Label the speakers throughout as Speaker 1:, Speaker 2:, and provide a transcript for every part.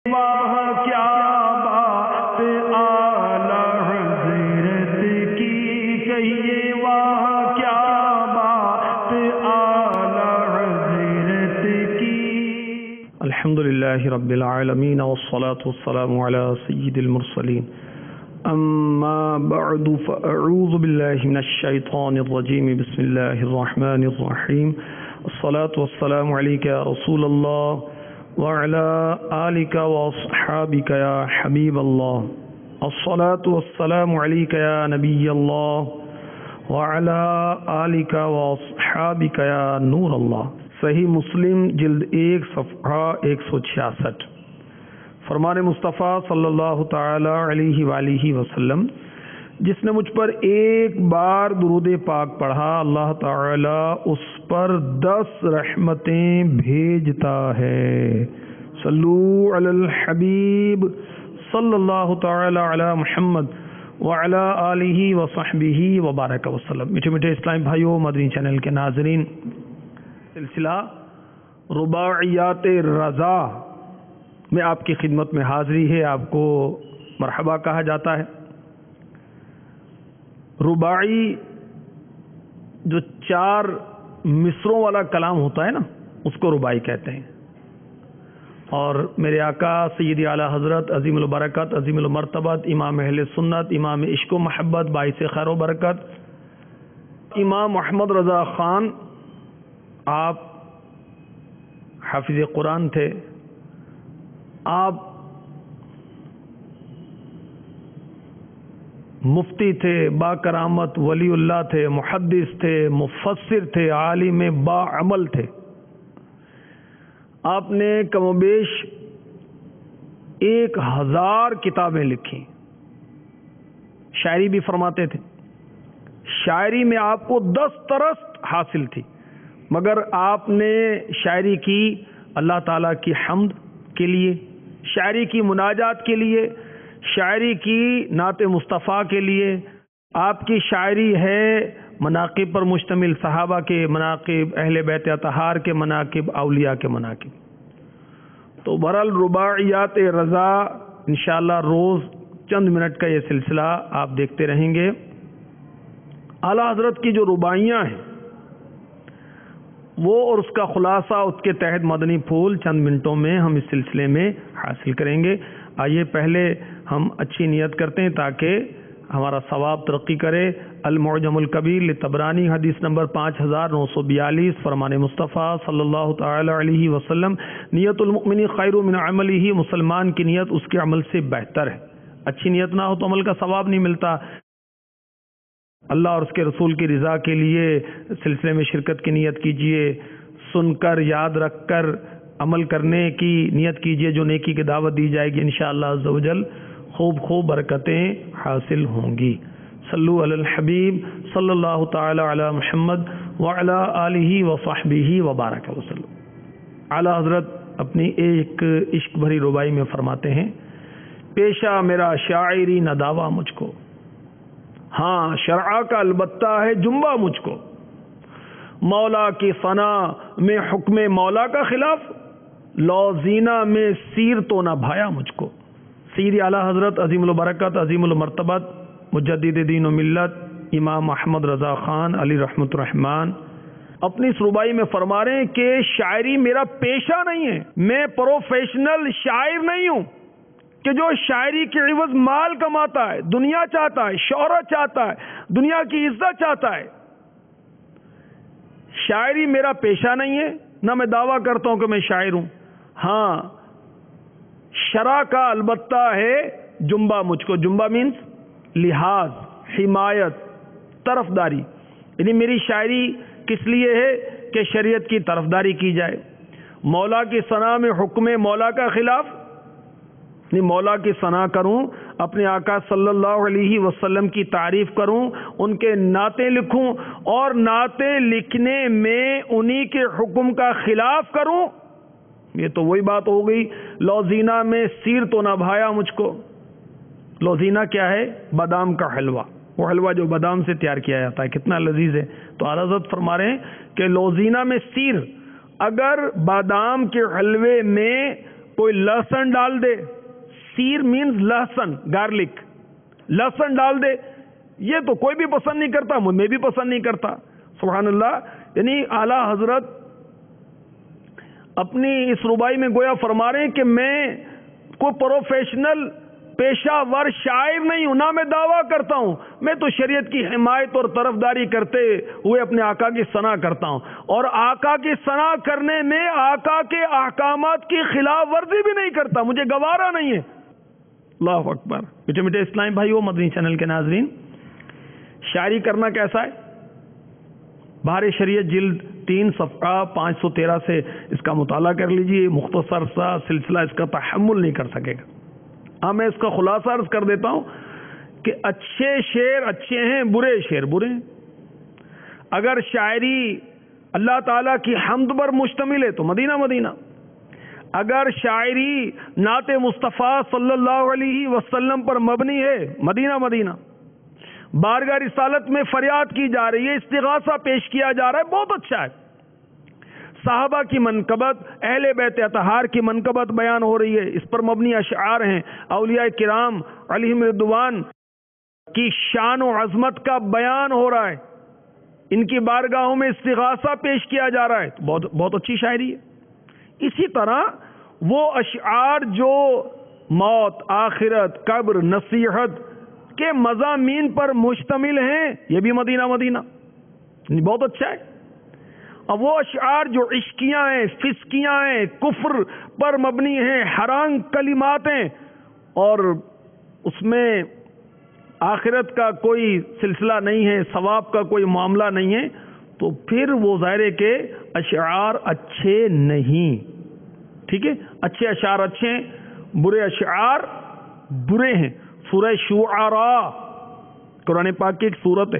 Speaker 1: واہ کیا بات اعلی حضرت کی کہیے، واہ کیا بات اعلی حضرت کی۔ الحمدللہ رب العالمین والصلاة والسلام علی سید المرسلین، اما بعد فاعوذ باللہ من الشیطان الرجیم، بسم اللہ الرحمن الرحیم، الصلاة والسلام علیک یا رسول اللہ وعلى آلك وأصحابك يا حبيب الله، الصلاة والسلام عليك يا نبي الله وعلى آلك وأصحابك يا نور الله۔ صحیح مسلم جلد 1 صفحہ 166۔ فرمان مصطفیٰ صلی اللہ تعالی علیہ وآلہ وسلم، جس نے مجھ پر ایک بار درود پاک پڑھا، اللہ تعالی اس پر 10 رحمتیں بھیجتا ہے۔ صلو علی الحبیب صلی اللہ تعالی علی محمد وعلی آلہ وصحبہ وبارک وسلم۔ میٹھے میٹھے اسلامی بھائیوں، مدنی چینل کے ناظرین، سلسلہ رباعیات رضا میں آپ کی خدمت میں حاضری ہے۔ آپ کو مرحبا کہا جاتا ہے۔ رباعی جو 4 مصروں والا کلام ہوتا ہے نا، اس کو رباعی کہتے ہیں۔ اور میرے آقا سیدی اعلیٰ حضرت عظیم البرکت، عظیم المرتبت، امام اہل سنت، امام عشق و محبت، باعث خیر و برکت، امام محمد رضا خان، آپ حافظ قرآن تھے۔ آپ مفتی تھے، با کرامت ولی اللہ تھے، محدث تھے، مفسر تھے، عالم با عمل تھے۔ آپ نے کم و بیش 1000 کتابیں لکھی۔ شاعری بھی فرماتے تھے۔ شاعری میں آپ کو 10 طرز حاصل تھی، مگر آپ نے شاعری کی اللہ تعالیٰ کی حمد کے لیے، شاعری کی مناجات کے لیے، شاعری کی نعت مصطفیٰ کے لیے۔ آپ کی شاعری ہے مناقب پر مشتمل، صحابہ کے مناقب، اہل بیت اطہار کے مناقب، اولیاء کے مناقب۔ تو بہرحال رباعیات رضا انشاءاللہ روز چند منٹ کا یہ سلسلہ آپ دیکھتے رہیں گے۔ اعلیٰ حضرت کی جو رباعیاں ہیں وہ اور اس کا خلاصہ، اس کے تحت مدنی پھول چند منٹوں میں ہم اس سلسلے میں حاصل کریں گے۔ آئیے پہلے ہم اچھی نیت کرتے ہیں تاکہ ہمارا ثواب ترقی کرے۔ المعجم الکبیر لطبرانی، حدیث نمبر 5942، فرمان مصطفیٰ صلی اللہ تعالی علیہ وسلم، نیت المؤمن خیر من عملہ، مسلمان کی نیت اس کے عمل سے بہتر ہے۔ اچھی نیت نہ ہو تو عمل کا ثواب نہیں ملتا۔ اللہ اور اس کے رسول کی رضا کے لیے سلسلے میں شرکت کی نیت کیجیے، سن کر یاد رکھ کر عمل کرنے کی نیت کیجیے، جو نیکی کی دعوت دی جائے گی انشاءاللہ عز و جل خوب خوب برکتیں حاصل ہوں گی۔ صلو علی الحبیب صلی اللہ تعالی علی محمد وعلی آلہ وصحبہ وبارک وسلم۔ اعلیٰ حضرت اپنی ایک عشق بھری رباعی میں فرماتے ہیں، پیشہ میرا شاعری نہ دعویٰ مجھ کو، ہاں شرع کا البتہ ہے جنبہ مجھ کو، مولا کی ثنا میں حکم مولا کا خلاف، لوزینہ میں سیر تو نہ بھایا مجھ کو۔ سید اعلیٰ حضرت عظیم البرکت، عظیم المرتبت، مجدد دین و ملت، امام محمد رضا خان علی رحمۃ الرحمان اپنی اس رباعی میں فرما رہے ہیں کہ شاعری میرا پیشہ نہیں ہے، میں پروفیشنل شاعر نہیں ہوں کہ جو شاعری کے عوض مال کماتا ہے، دنیا چاہتا ہے، شہرت چاہتا ہے، دنیا کی عزت چاہتا ہے۔ شاعری میرا پیشہ نہیں ہے، نہ میں دعویٰ کرتا ہوں کہ میں شاعر ہوں۔ ہاں شرع کا البتہ ہے جنبہ مجھ کو۔ جنبہ مینس لحاظ، حمایت، طرفداری، یعنی میری شاعری کس لیے ہے کہ شریعت کی طرفداری کی جائے۔ مولا کی ثنا میں حکم مولا کا خلاف، مولا کی ثنا کروں، اپنے آقا صلی اللہ علیہ وسلم کی تعریف کروں، ان کے نعتیں لکھوں، اور نعتیں لکھنے میں انہی کے حکم کا خلاف کروں، یہ تو وہی بات ہو گئی لوزینہ میں سیر تو نہ بھایا مجھ کو۔ لوزینہ کیا ہے؟ بادام کا حلوہ، وہ حلوہ جو بادام سے تیار کیا جاتا ہے، کتنا لذیذ ہے۔ تو اعلیٰ حضرت فرما رہے ہیں کہ لوزینہ میں سیر، اگر بادام کے حلوے میں کوئی لہسن ڈال دے، سیر مینز لہسن، گارلک، لہسن ڈال دے، یہ تو کوئی بھی پسند نہیں کرتا، میں بھی پسند نہیں کرتا. سبحان اللہ. یعنی اعلی حضرت اپنی اس ربائی میں گویا فرما رہے ہیں کہ میں کوئی پروفیشنل پیشہ ور شاعر نہیں ہوں، نہ میں دعویٰ کرتا ہوں، میں تو شریعت کی حمایت اور طرفداری کرتے ہوئے اپنے آقا کی ثنا کرتا ہوں، اور آقا کی ثنا کرنے میں آقا کے احکامات کی خلاف ورزی بھی نہیں کرتا، مجھے گوارا نہیں ہے. اللہ اکبر. میٹھے میٹھے اسلام بھائیو، مدنی چینل کے ناظرین، شاعری کرنا کیسا ہے؟ بہار شریعت جلد 3 صفحہ 513 سے اس کا مطالعہ کر لیجئے. مختصر سا سلسلہ اس کا تحمل نہیں کر سکے گا. میں اس کا خلاصہ عرض کر دیتا ہوں کہ اچھے شعر اچھے ہیں، برے شعر برے ہیں. اگر شاعری اللہ تعالیٰ کی حمد پر مشتمل ہے تو مدینہ مدینہ، اگر شاعری نعت مصطفیٰ صلی اللہ علیہ وسلم پر مبنی ہے مدینہ مدینہ، بارگاہ رسالت میں فریاد کی جا رہی ہے، استغاثہ پیش کیا جا رہا ہے، بہت اچھا ہے. صحابہ کی منقبت، اہل بیت اطہار کی منقبت بیان ہو رہی ہے، اس پر مبنی اشعار ہیں. اولیاء کرام علیہم رضوان کی شان و عظمت کا بیان ہو رہا ہے، ان کی بارگاہوں میں استغاثہ پیش کیا جا رہا ہے. بہت اچھی شاعری ہے. اسی طرح وہ اشعار جو موت، آخرت، قبر، نصیحت کے مضامین پر مشتمل ہیں، یہ بھی مدینہ مدینہ، بہت اچھا ہے. اب وہ اشعار جو عشقیاں ہیں، فسقیاں ہیں، کفر پر مبنی ہیں، حرام کلمات ہیں، اور اس میں آخرت کا کوئی سلسلہ نہیں ہے، ثواب کا کوئی معاملہ نہیں ہے، تو پھر وہ ظاہر ہے کہ اشعار اچھے نہیں. ٹھیک ہے، اچھے اشعار اچھے ہیں، برے اشعار برے ہیں. سورہ شعراء قرآن پاک کی ایک سورت ہے،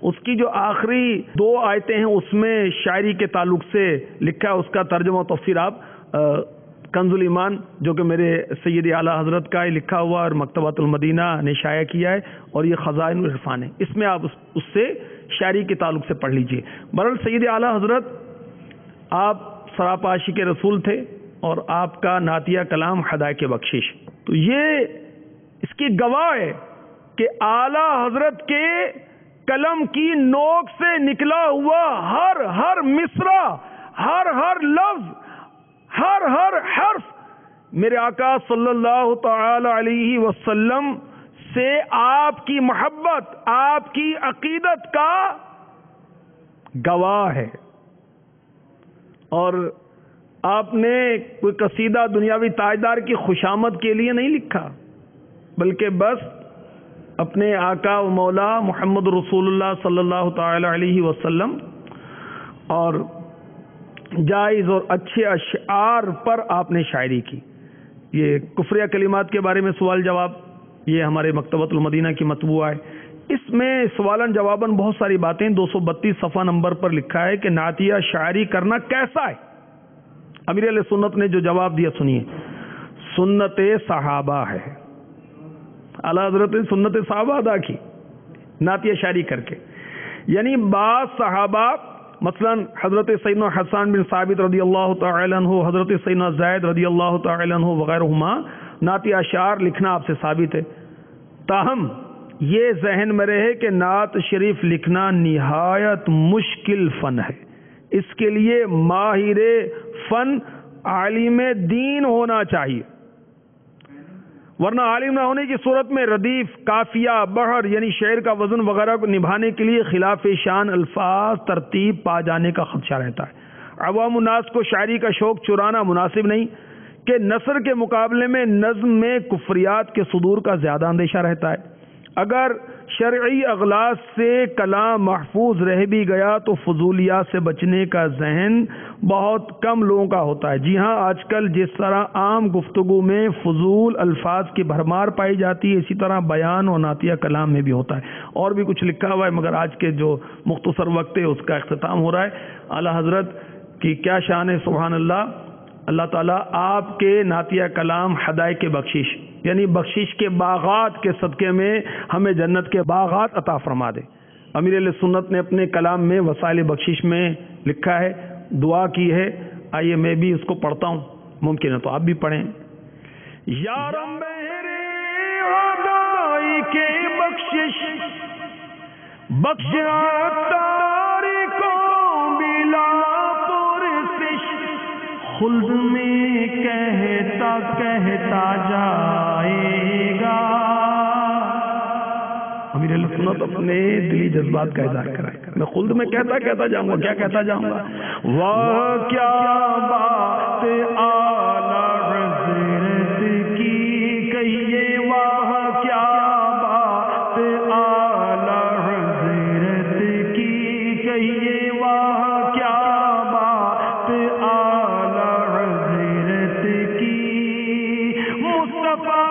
Speaker 1: اس کی جو آخری 2 آیتیں ہیں اس میں شاعری کے تعلق سے لکھا ہے. اس کا ترجمہ و تفسیر آپ کنز الایمان جو کہ میرے سید اعلیٰ حضرت کا لکھا ہوا اور مکتبۃ المدینہ نے شائع کیا ہے، اور یہ خزائن العرفان ہے، اس میں آپ اس سے شاعری کے تعلق سے پڑھ لیجئے. بہرحال سید اعلیٰ حضرت آپ سراپا عاشق رسول تھے، اور آپ کا نعتیہ کلام ہدایت بخشش، تو یہ اس کی گواہ ہے کہ اعلیٰ حضرت کے قلم کی نوک سے نکلا ہوا ہر مصرع، ہر لفظ، ہر حرف میرے آقا صلی اللہ تعالی علیہ وسلم سے آپ کی محبت، آپ کی عقیدت کا گواہ ہے. اور آپ نے کوئی قصیدہ دنیاوی تاجدار کی خوشامد کے لیے نہیں لکھا، بلکہ بس اپنے آقا و مولا محمد رسول اللہ صلی اللہ تعالی علیہ وسلم اور جائز اور اچھے اشعار پر آپ نے شاعری کی. یہ کفریہ کلمات کے بارے میں سوال جواب، یہ ہمارے مکتبۃ المدینہ کی مطبوعہ ہے. اس میں سوالن جواباً بہت ساری باتیں 232 صفحہ نمبر پر لکھا ہے کہ نعتیہ شاعری کرنا کیسا ہے. امیر علیہ سنت نے جو جواب دیا سنیے. سنت صحابہ ہے. اعلیٰ حضرت نے سنت صحابہ ادا کی نعتیہ شاعری کر کے. یعنی بعض صحابہ مثلا حضرت سیدنا حسان بن ثابت رضی اللہ تعالی عنہ، حضرت سیدنا زید رضی اللہ تعالی عنہ وغیرہما نعتیہ اشعار لکھنا آپ سے ثابت ہے. تاہم یہ ذہن میں رہے کہ نعت شریف لکھنا نہایت مشکل فن ہے. اس کے لیے ماہر فن عالم دین ہونا چاہیے، ورنہ عالم نہ ہونے کی صورت میں ردیف، قافیہ، بحر یعنی شعر کا وزن وغیرہ کو نبھانے کے لیے خلاف شان الفاظ ترتیب پا جانے کا خدشہ رہتا ہے. عوام الناس کو شاعری کا شوق چرانا مناسب نہیں کہ نثر کے مقابلے میں نظم میں کفریات کے صدور کا زیادہ اندیشہ رہتا ہے. اگر شرعی اغلاظ سے کلام محفوظ رہ بھی گیا تو فضولیات سے بچنے کا ذہن بہت کم لوگوں کا ہوتا ہے. جی ہاں، آج کل جس طرح عام گفتگو میں فضول الفاظ کی بھرمار پائی جاتی ہے، اسی طرح بیان اور نعتیہ کلام میں بھی ہوتا ہے. اور بھی کچھ لکھا ہوا ہے، مگر آج کے جو مختصر وقت ہے اس کا اختتام ہو رہا ہے. اعلیٰ حضرت کی کیا شان ہے، سبحان اللہ. اللہ تعالیٰ آپ کے نعتیہ کلام ہدایت کے بخشش یعنی بخشش کے باغات کے صدقے میں ہمیں جنت کے باغات عطا فرما دے. امیر علیہ سنت نے اپنے کلام میں وسائل بخشش میں لکھا ہے، دعا کی ہے. آئیے میں بھی اس کو پڑھتا ہوں، ممکن ہے تو آپ بھی پڑھیں. یارم میرے عدائی کے بخشش بخشا تاری کو بلا پرسش خلد میں کہتا کہتا جائے گا. امیر اہل سنت اپنے دلی جذبات کا اظہار کرائے. میں خلد میں کہتا کہتا جاؤں گا. کیا کہتا جاؤں گا؟ واہ کیا بات اعلی حضرت کی کہیے، واہ کیا بات اعلی حضرت کی کہیے، واہ کیا بات اعلی حضرت کی. مصطفیٰ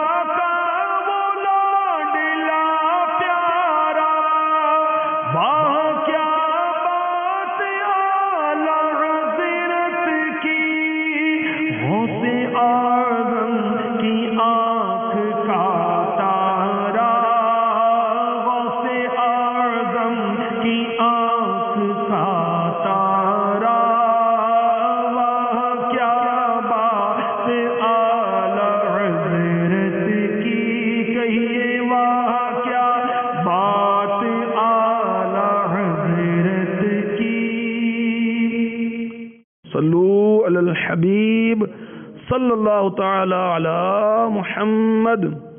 Speaker 1: صلو علی الحبیب صلی اللہ تعالی علی محمد.